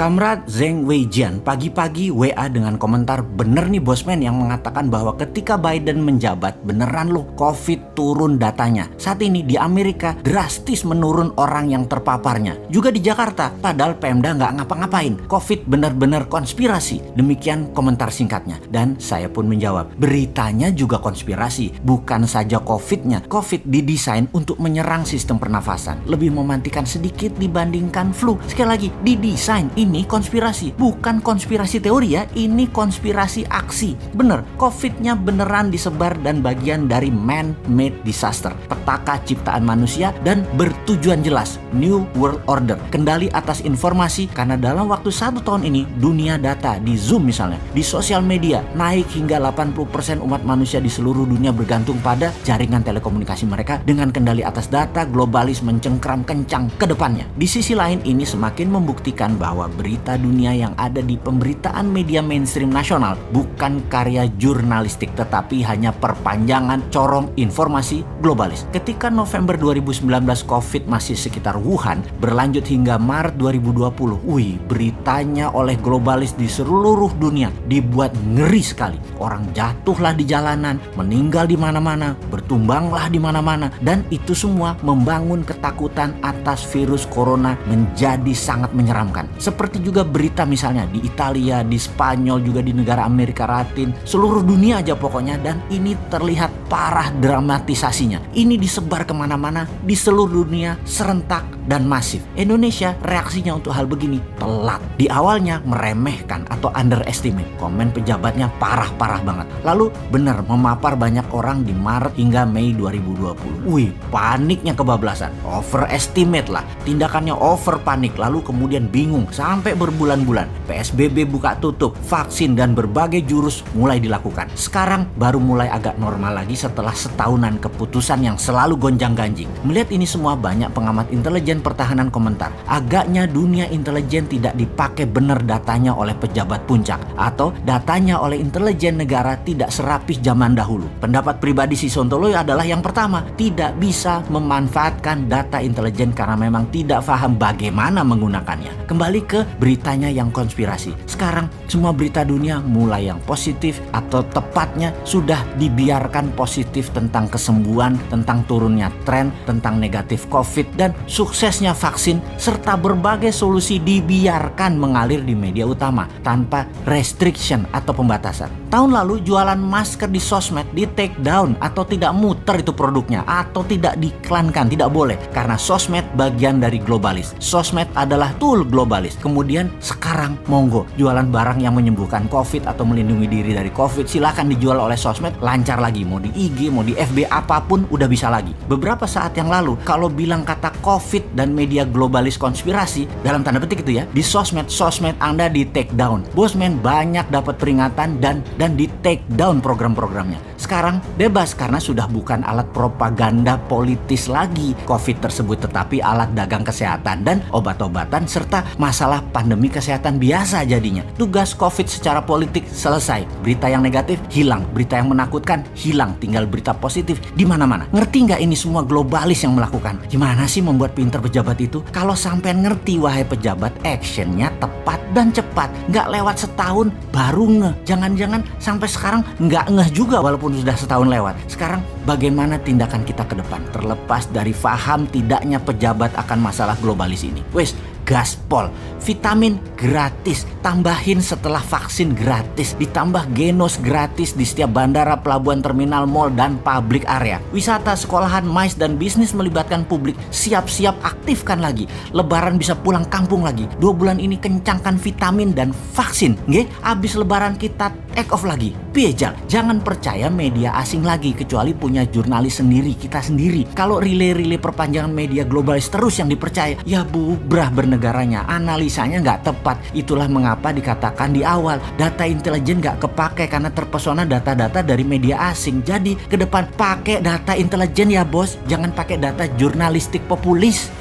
Kamrat Zheng Weijian pagi-pagi WA dengan komentar, bener nih bosman yang mengatakan bahwa ketika Biden menjabat beneran loh COVID turun datanya. Saat ini di Amerika drastis menurun orang yang terpaparnya. Juga di Jakarta, padahal Pemda nggak ngapa-ngapain. COVID bener-bener konspirasi. Demikian komentar singkatnya. Dan saya pun menjawab, beritanya juga konspirasi. Bukan saja COVID-nya. COVID didesain untuk menyerang sistem pernafasan. Lebih memantikan sedikit dibandingkan flu. Sekali lagi, didesain. Ini konspirasi, bukan konspirasi teori ya, ini konspirasi aksi. Bener, COVID-nya beneran disebar dan bagian dari man-made disaster, petaka ciptaan manusia dan bertujuan jelas, New World Order, kendali atas informasi. Karena dalam waktu 1 tahun ini, dunia data di Zoom misalnya, di sosial media, naik hingga 80% umat manusia di seluruh dunia bergantung pada jaringan telekomunikasi mereka dengan kendali atas data, globalis mencengkram kencang ke depannya. Di sisi lain, ini semakin membuktikan bahwa berita dunia yang ada di pemberitaan media mainstream nasional bukan karya jurnalistik tetapi hanya perpanjangan corong informasi globalis. Ketika November 2019 COVID masih sekitar Wuhan, berlanjut hingga Maret 2020, beritanya oleh globalis di seluruh dunia dibuat ngeri sekali. Orang jatuhlah di jalanan, meninggal di mana-mana, bertumbanglah di mana-mana, dan itu semua membangun ketakutan atas virus corona menjadi sangat menyeramkan. Seperti juga berita misalnya di Italia, di Spanyol, juga di negara Amerika Latin, seluruh dunia aja pokoknya, dan ini terlihat parah dramatisasinya. Ini disebar kemana-mana di seluruh dunia serentak dan masif. Indonesia reaksinya untuk hal begini telat. Di awalnya meremehkan atau underestimate, komen pejabatnya parah-parah banget. Lalu benar memapar banyak orang di Maret hingga Mei 2020. Paniknya kebablasan, overestimate lah, tindakannya over panik, lalu kemudian bingung sampai berbulan-bulan. PSBB buka tutup, vaksin dan berbagai jurus mulai dilakukan. Sekarang baru mulai agak normal lagi setelah setahunan keputusan yang selalu gonjang-ganjing. Melihat ini semua, banyak pengamat intelijen pertahanan komentar, agaknya dunia intelijen tidak dipakai benar datanya oleh pejabat puncak, atau datanya oleh intelijen negara tidak serapih zaman dahulu. Pendapat pribadi si Sontoloyo adalah yang pertama, tidak bisa memanfaatkan data intelijen karena memang tidak paham bagaimana menggunakannya. Kembali ke beritanya yang konspirasi. Sekarang semua berita dunia mulai yang positif, atau tepatnya sudah dibiarkan positif tentang kesembuhan, tentang turunnya tren, tentang negatif COVID dan suksesnya vaksin, serta berbagai solusi dibiarkan mengalir di media utama tanpa restriction atau pembatasan. Tahun lalu jualan masker di sosmed di take down atau tidak muter itu produknya, atau tidak diiklankan, tidak boleh karena sosmed bagian dari globalis. Sosmed adalah tool globalis. Kemudian sekarang monggo jualan barang yang menyembuhkan COVID atau melindungi diri dari COVID, silakan dijual oleh sosmed, lancar lagi, mau di IG, mau di FB, apapun udah bisa lagi. Beberapa saat yang lalu kalau bilang kata COVID dan media globalis konspirasi, dalam tanda petik itu ya, di sosmed Anda di take down. Bosman banyak dapat peringatan dan di take down program-programnya. Sekarang bebas karena sudah bukan alat propaganda politis lagi COVID tersebut, tetapi alat dagang kesehatan dan obat-obatan serta masalah pandemi kesehatan biasa jadinya. Tugas COVID secara politik selesai. Berita yang negatif hilang, berita yang menakutkan hilang, tinggal berita positif di mana-mana. Ngerti nggak ini semua globalis yang melakukan? Gimana sih membuat pinter pejabat itu? Kalau sampean ngerti wahai pejabat, actionnya tepat dan cepat. Nggak lewat setahun baru ngeh. Jangan-jangan sampai sekarang nggak ngeh juga walaupun sudah setahun lewat. Sekarang bagaimana tindakan kita ke depan? Terlepas dari paham tidaknya pejabat akan masalah globalis ini. Gaspol, vitamin gratis, tambahin setelah vaksin gratis, ditambah genos gratis di setiap bandara, pelabuhan, terminal, mal, dan public area. Wisata, sekolahan, mais, dan bisnis melibatkan publik. Siap-siap aktifkan lagi. Lebaran bisa pulang kampung lagi. 2 bulan ini kencangkan vitamin dan vaksin. Abis lebaran kita take off lagi. Piejal, jangan percaya media asing lagi kecuali punya jurnalis sendiri, kita sendiri. Kalau relay perpanjangan media globalis terus yang dipercaya, ya bubrah bernegaranya, analisanya nggak tepat. Itulah mengapa dikatakan di awal, data intelijen nggak kepake karena terpesona data-data dari media asing. Jadi ke depan pakai data intelijen ya bos, jangan pakai data jurnalistik populis.